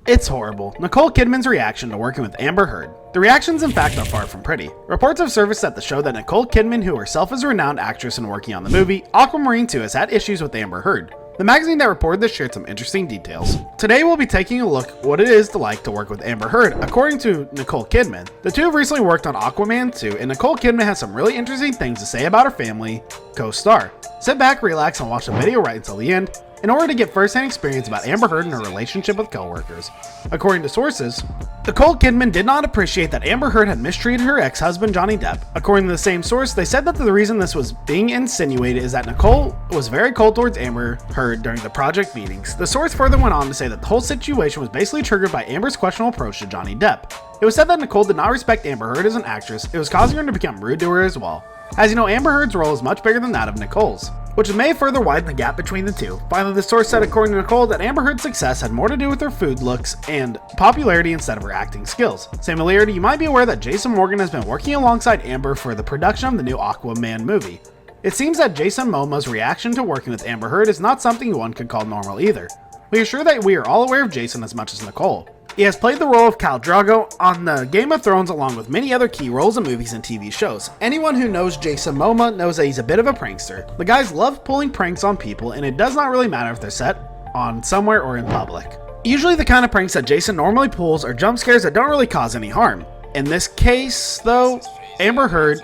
It's horrible. Nicole Kidman's reaction to working with Amber Heard. The reactions in fact are far from pretty. Reports have surfaced at the show that Nicole Kidman, who herself is a renowned actress and working on the movie Aquamarine 2, has had issues with Amber Heard. The magazine that reported this shared some interesting details. Today we'll be taking a look at what it is to work with Amber Heard, according to Nicole Kidman. The two have recently worked on Aquaman 2, and Nicole Kidman has some really interesting things to say about her family co-star. Sit back, relax, and watch the video right until the end in order to get first-hand experience about Amber Heard and her relationship with co-workers. According to sources, Nicole Kidman did not appreciate that Amber Heard had mistreated her ex-husband Johnny Depp. According to the same source, they said that the reason this was being insinuated is that Nicole was very cold towards Amber Heard during the project meetings. The source further went on to say that the whole situation was basically triggered by Amber's questionable approach to Johnny Depp. It was said that Nicole did not respect Amber Heard as an actress. It was causing her to become rude to her as well. As you know, Amber Heard's role is much bigger than that of Nicole's, which may further widen the gap between the two. Finally, the source said, according to Nicole, that Amber Heard's success had more to do with her food looks and popularity instead of her acting skills. Similarly, you might be aware that Jason Morgan has been working alongside Amber for the production of the new Aquaman movie. It seems that Jason Momoa's reaction to working with Amber Heard is not something one could call normal either. We are sure that we are all aware of Jason as much as Nicole. He has played the role of Khal Drogo on the Game of Thrones along with many other key roles in movies and TV shows. Anyone who knows Jason Momoa knows that he's a bit of a prankster. The guys love pulling pranks on people, and it does not really matter if they're set on somewhere or in public. Usually the kind of pranks that Jason normally pulls are jump scares that don't really cause any harm. In this case, though, Amber Heard,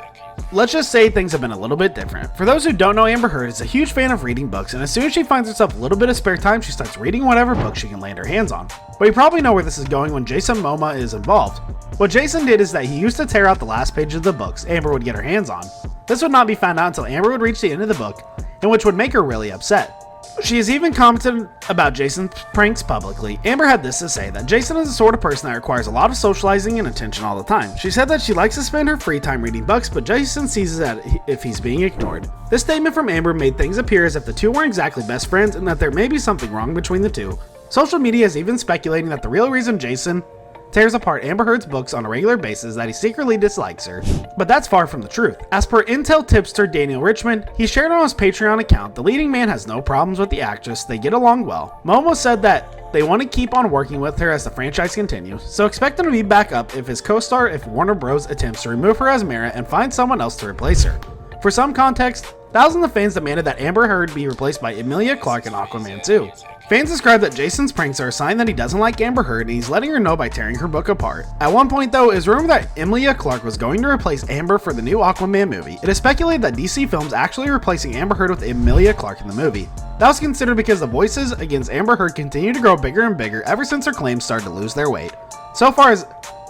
let's just say things have been a little bit different. For those who don't know, Amber Heard is a huge fan of reading books, and as soon as she finds herself a little bit of spare time, she starts reading whatever book she can land her hands on. But you probably know where this is going when Jason Momoa is involved. What Jason did is that he used to tear out the last page of the books Amber would get her hands on. This would not be found out until Amber would reach the end of the book, and which would make her really upset. She has even commented about Jason's pranks publicly. Amber had this to say, that Jason is the sort of person that requires a lot of socializing and attention all the time. She said that she likes to spend her free time reading books, but Jason sees that if he's being ignored. This statement from Amber made things appear as if the two weren't exactly best friends and that there may be something wrong between the two. Social media is even speculating that the real reason Jason tears apart Amber Heard's books on a regular basis is that he secretly dislikes her. But that's far from the truth. As per Intel tipster Daniel Richmond, he shared on his Patreon account, the leading man has no problems with the actress, they get along well. Momo said that they want to keep on working with her as the franchise continues, so expect him to be back up if his co-star if Warner Bros attempts to remove her as Mara and find someone else to replace her. For some context, thousands of fans demanded that Amber Heard be replaced by Emilia Clarke in Aquaman 2. Fans describe that Jason's pranks are a sign that he doesn't like Amber Heard and he's letting her know by tearing her book apart. At one point though, it is rumored that Emilia Clarke was going to replace Amber for the new Aquaman movie. It is speculated that DC Films actually replacing Amber Heard with Emilia Clarke in the movie. That was considered because the voices against Amber Heard continue to grow bigger and bigger ever since her claims started to lose their weight. So far as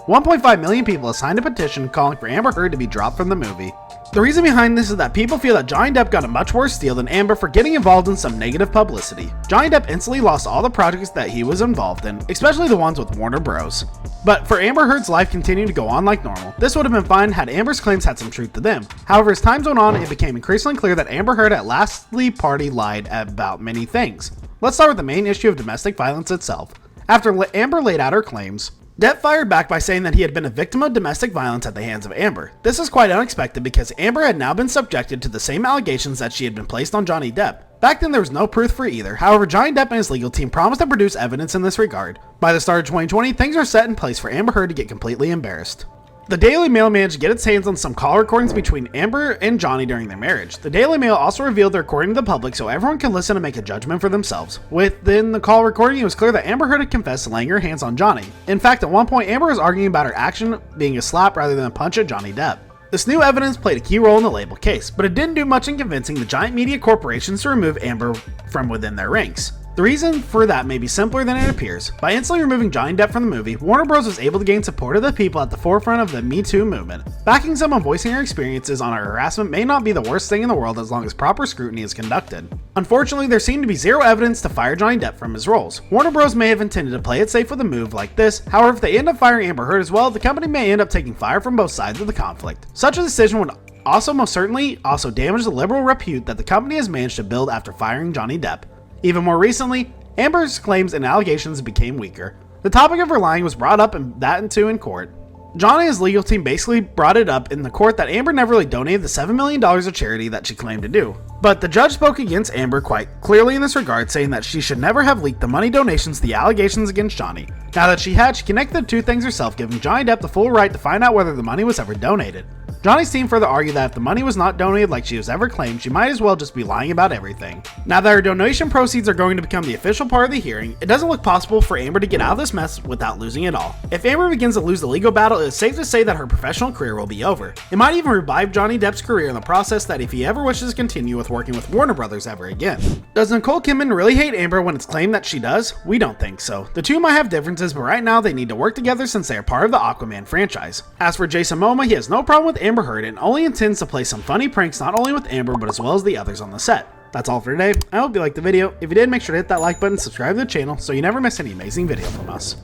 1.5 million people have signed a petition calling for Amber Heard to be dropped from the movie. The reason behind this is that people feel that Johnny Depp got a much worse deal than Amber for getting involved in some negative publicity. Johnny Depp instantly lost all the projects that he was involved in, especially the ones with Warner Bros. But for Amber Heard's life continuing to go on like normal, this would have been fine had Amber's claims had some truth to them. However, as time went on, it became increasingly clear that Amber Heard at lastly party lied about many things. Let's start with the main issue of domestic violence itself. After Amber laid out her claims, Depp fired back by saying that he had been a victim of domestic violence at the hands of Amber. This is quite unexpected because Amber had now been subjected to the same allegations that she had been placed on Johnny Depp. Back then there was no proof for either, however Johnny Depp and his legal team promised to produce evidence in this regard. By the start of 2020, things are set in place for Amber Heard to get completely embarrassed. The Daily Mail managed to get its hands on some call recordings between Amber and Johnny during their marriage. The Daily Mail also revealed the recording to the public so everyone can listen and make a judgment for themselves. Within the call recording, it was clear that Amber Heard had confessed to laying her hands on Johnny. In fact, at one point, Amber was arguing about her action being a slap rather than a punch at Johnny Depp. This new evidence played a key role in the label case, but it didn't do much in convincing the giant media corporations to remove Amber from within their ranks. The reason for that may be simpler than it appears. By instantly removing Johnny Depp from the movie, Warner Bros. Was able to gain support of the people at the forefront of the Me Too movement. Backing someone voicing their experiences on our harassment may not be the worst thing in the world as long as proper scrutiny is conducted. Unfortunately, there seemed to be zero evidence to fire Johnny Depp from his roles. Warner Bros. May have intended to play it safe with a move like this, however if they end up firing Amber Heard as well, the company may end up taking fire from both sides of the conflict. Such a decision would also most certainly damage the liberal repute that the company has managed to build after firing Johnny Depp. Even more recently, Amber's claims and allegations became weaker. The topic of her lying was brought up in court. John and his legal team basically brought it up in the court that Amber never really donated the $7 million of charity that she claimed to do. But the judge spoke against Amber quite clearly in this regard, saying that she should never have leaked the money donations to the allegations against Johnny. Now that she had, she connected the two things herself, giving Johnny Depp the full right to find out whether the money was ever donated. Johnny's team further argued that if the money was not donated like she was ever claimed, she might as well just be lying about everything. Now that her donation proceeds are going to become the official part of the hearing, it doesn't look possible for Amber to get out of this mess without losing it all. If Amber begins to lose the legal battle, it is safe to say that her professional career will be over. It might even revive Johnny Depp's career in the process, that if he ever wishes to continue with working with Warner Brothers ever again. Does Nicole Kidman really hate Amber when it's claimed that she does? We don't think so. The two might have differences, but right now they need to work together since they are part of the Aquaman franchise. As for Jason Momoa, he has no problem with Amber Heard and only intends to play some funny pranks not only with Amber but as well as the others on the set. That's all for today. I hope you liked the video. If you did, make sure to hit that like button, subscribe to the channel so you never miss any amazing video from us.